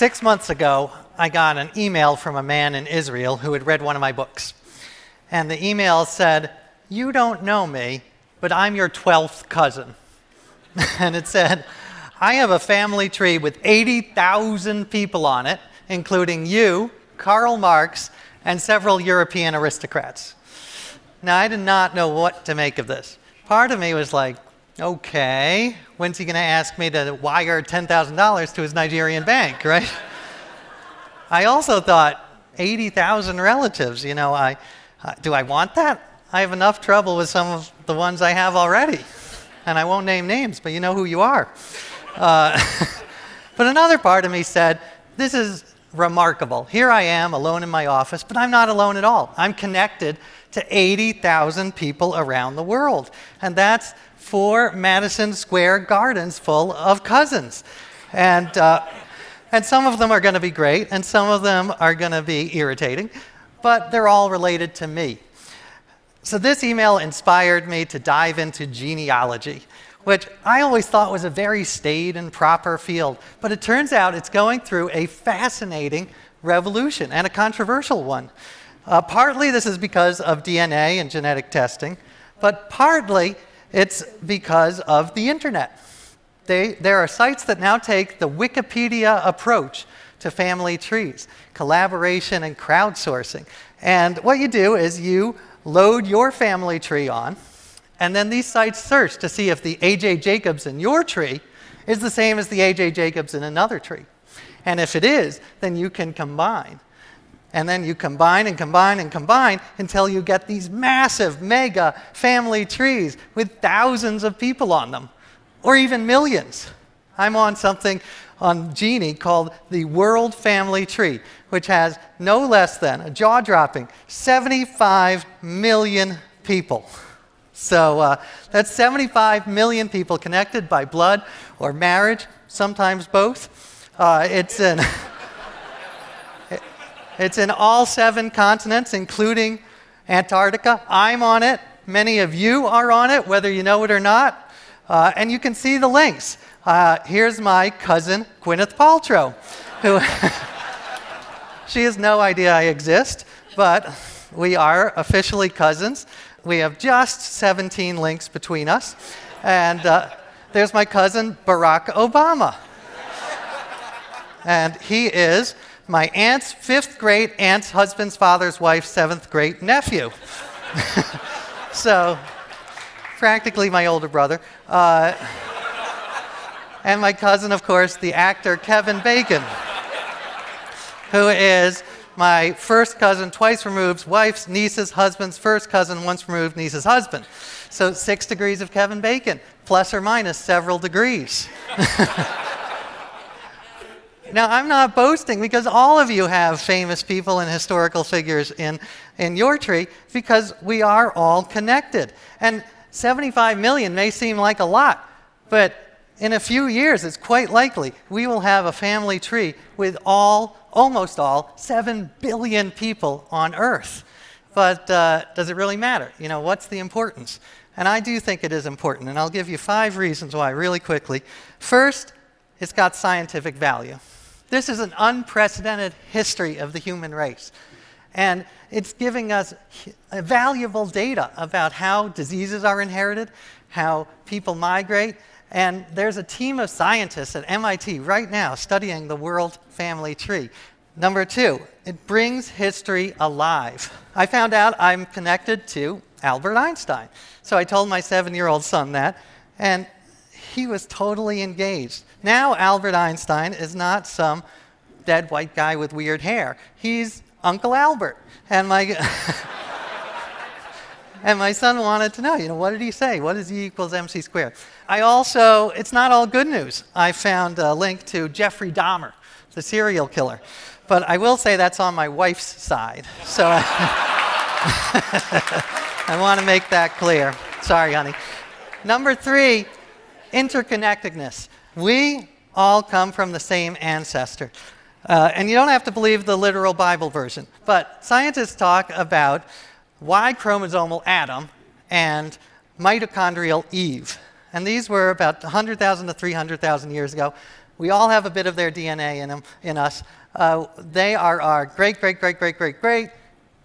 6 months ago, I got an email from a man in Israel who had read one of my books. And the email said, "You don't know me, but I'm your 12th cousin." And it said, "I have a family tree with 80,000 people on it, including you, Karl Marx, and several European aristocrats." Now, I did not know what to make of this. Part of me was like, okay, when's he going to ask me to wire $10,000 to his Nigerian bank, right? I also thought, 80,000 relatives, do I want that? I have enough trouble with some of the ones I have already. And I won't name names, but you know who you are. But another part of me said, this is remarkable. Here I am alone in my office, but I'm not alone at all. I'm connected to 80,000 people around the world. And that's 4 Madison Square Gardens full of cousins. And some of them are going to be great, and some of them are going to be irritating, but they're all related to me. So this email inspired me to dive into genealogy, which I always thought was a very staid and proper field. But it turns out it's going through a fascinating revolution, and a controversial one. Partly this is because of DNA and genetic testing, but partly it's because of the internet. There are sites that now take the Wikipedia approach to family trees, collaboration and crowdsourcing. And what you do is you load your family tree on, and then these sites search to see if the AJJacobs in your tree is the same as the AJJacobs in another tree. And if it is, then you can combine. And then you combine and combine and combine until you get these massive, mega family trees with thousands of people on them, or even millions. I'm on something on Genie called the World Family Tree, which has no less than, a jaw-dropping, 75 million people. So that's 75 million people connected by blood or marriage, sometimes both. It's in all 7 continents, including Antarctica. I'm on it. Many of you are on it, whether you know it or not. And you can see the links. Here's my cousin, Gwyneth Paltrow, who she has no idea I exist, but we are officially cousins. We have just 17 links between us. And there's my cousin, Barack Obama. And he is my aunt's 5th great aunt's husband's father's wife's 7th great nephew. So, practically my older brother. And my cousin, of course, the actor Kevin Bacon, who is my first cousin, twice removed, wife's niece's husband's first cousin, once removed, niece's husband. So 6 degrees of Kevin Bacon, plus or minus several degrees. Now, I'm not boasting because all of you have famous people and historical figures in your tree because we are all connected. And 75 million may seem like a lot, but in a few years, it's quite likely we will have a family tree with almost all 7 billion people on Earth. But does it really matter? What's the importance? And I do think it is important, and I'll give you 5 reasons why really quickly. First, it's got scientific value. This is an unprecedented history of the human race. And it's giving us valuable data about how diseases are inherited, how people migrate. And there's a team of scientists at MIT right now studying the world family tree. Number 2, it brings history alive. I found out I'm connected to Albert Einstein. So I told my 7-year-old son that, and he was totally engaged. Now Albert Einstein is not some dead white guy with weird hair. He's Uncle Albert. And my and my son wanted to know, what did he say? What is E equals MC squared? It's not all good news. I found a link to Jeffrey Dahmer, the serial killer. But I will say that's on my wife's side. So I want to make that clear. Sorry, honey. Number 3, interconnectedness. We all come from the same ancestor. And you don't have to believe the literal Bible version, but scientists talk about Y-chromosomal Adam and mitochondrial Eve. And these were about 100,000 to 300,000 years ago. We all have a bit of their DNA in us. They are our great, great, great, great, great, great,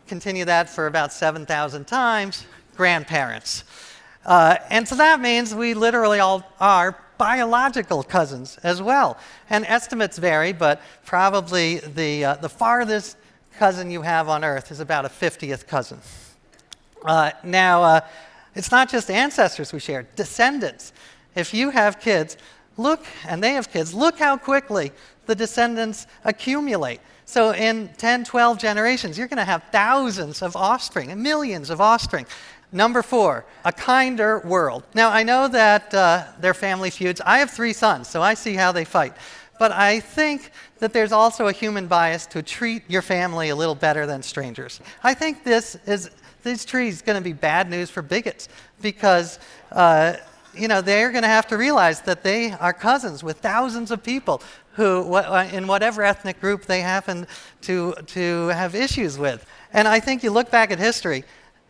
continue that for about 7,000 times, grandparents. And so that means we literally all are biological cousins as well. And estimates vary, but probably the farthest cousin you have on Earth is about a 50th cousin. Now, it's not just ancestors we share, descendants. If you have kids, look, and they have kids, look how quickly the descendants accumulate. So in 10, 12 generations, you're going to have thousands of offspring, and millions of offspring. Number 4, a kinder world. Now, I know that they're family feuds. I have 3 sons, so I see how they fight. But I think that there's also a human bias to treat your family a little better than strangers. I think this tree is going to be bad news for bigots because they're going to have to realize that they are cousins with thousands of people who, in whatever ethnic group they happen to have issues with. And I think you look back at history,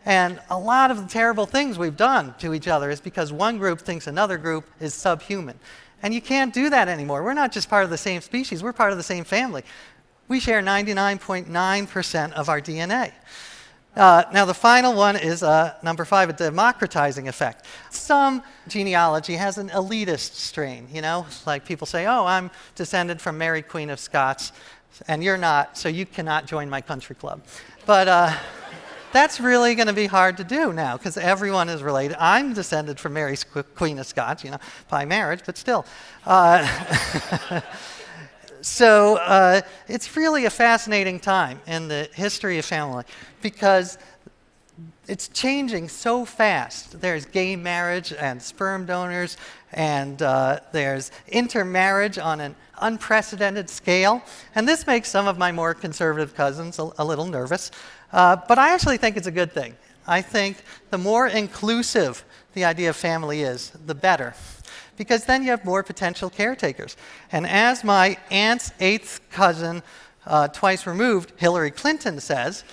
and a lot of the terrible things we've done to each other is because one group thinks another group is subhuman. And you can't do that anymore. We're not just part of the same species, we're part of the same family. We share 99.9% of our DNA. Now, the final one is number 5, a democratizing effect. Some genealogy has an elitist strain, like people say, oh, I'm descended from Mary Queen of Scots, and you're not, so you cannot join my country club. But that's really going to be hard to do now, because everyone is related. I'm descended from Mary Queen of Scots, by marriage, but still. So it's really a fascinating time in the history of family because it's changing so fast. There's gay marriage and sperm donors, and there's intermarriage on an unprecedented scale. And this makes some of my more conservative cousins a little nervous. But I actually think it's a good thing. I think the more inclusive the idea of family is, the better. Because then you have more potential caretakers. And as my aunt's 8th cousin, twice removed, Hillary Clinton says,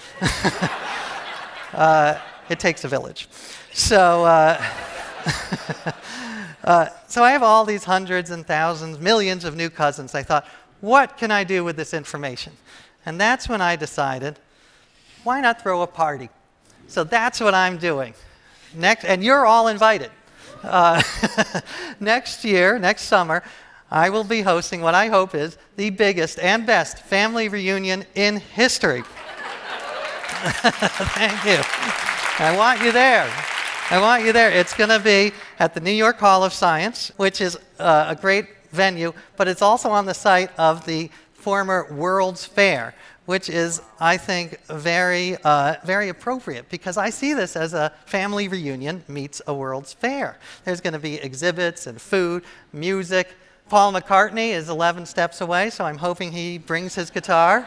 it takes a village. So, so I have all these hundreds and thousands, millions of new cousins. I thought, what can I do with this information? And that's when I decided, why not throw a party? So that's what I'm doing. And you're all invited. Next summer, I will be hosting what I hope is the biggest and best family reunion in history. Thank you. I want you there. It's going to be at the New York Hall of Science, which is a great venue, but it's also on the site of the former World's Fair, which is, I think, very appropriate because I see this as a family reunion meets a World's Fair. There's going to be exhibits and food, music. Paul McCartney is 11 steps away, so I'm hoping he brings his guitar.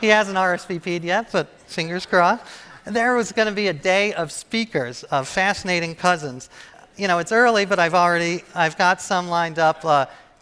He hasn't RSVP'd yet, but fingers crossed. There was going to be a day of speakers, of fascinating cousins. It's early, but I've got some lined up.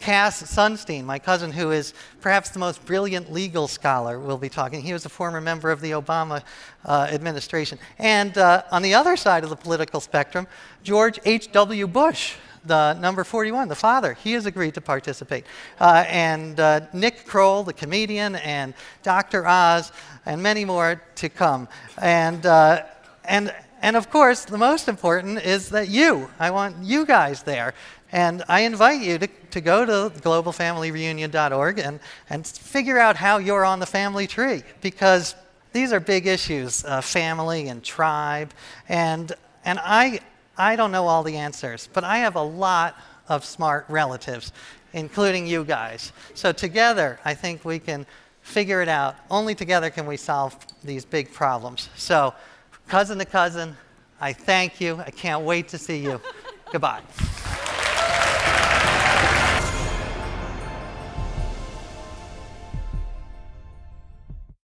Cass Sunstein, my cousin, who is perhaps the most brilliant legal scholar, will be talking. He was a former member of the Obama administration. And on the other side of the political spectrum, George H.W. Bush, the number 41, the father, he has agreed to participate. And Nick Kroll, the comedian, and Dr. Oz, and many more to come. And of course, the most important is that I want you guys there. And I invite you to go to globalfamilyreunion.org and figure out how you're on the family tree, because these are big issues, family and tribe. And I don't know all the answers, but I have a lot of smart relatives, including you guys. So together, I think we can figure it out. Only together can we solve these big problems. So cousin to cousin, I thank you. I can't wait to see you. Goodbye.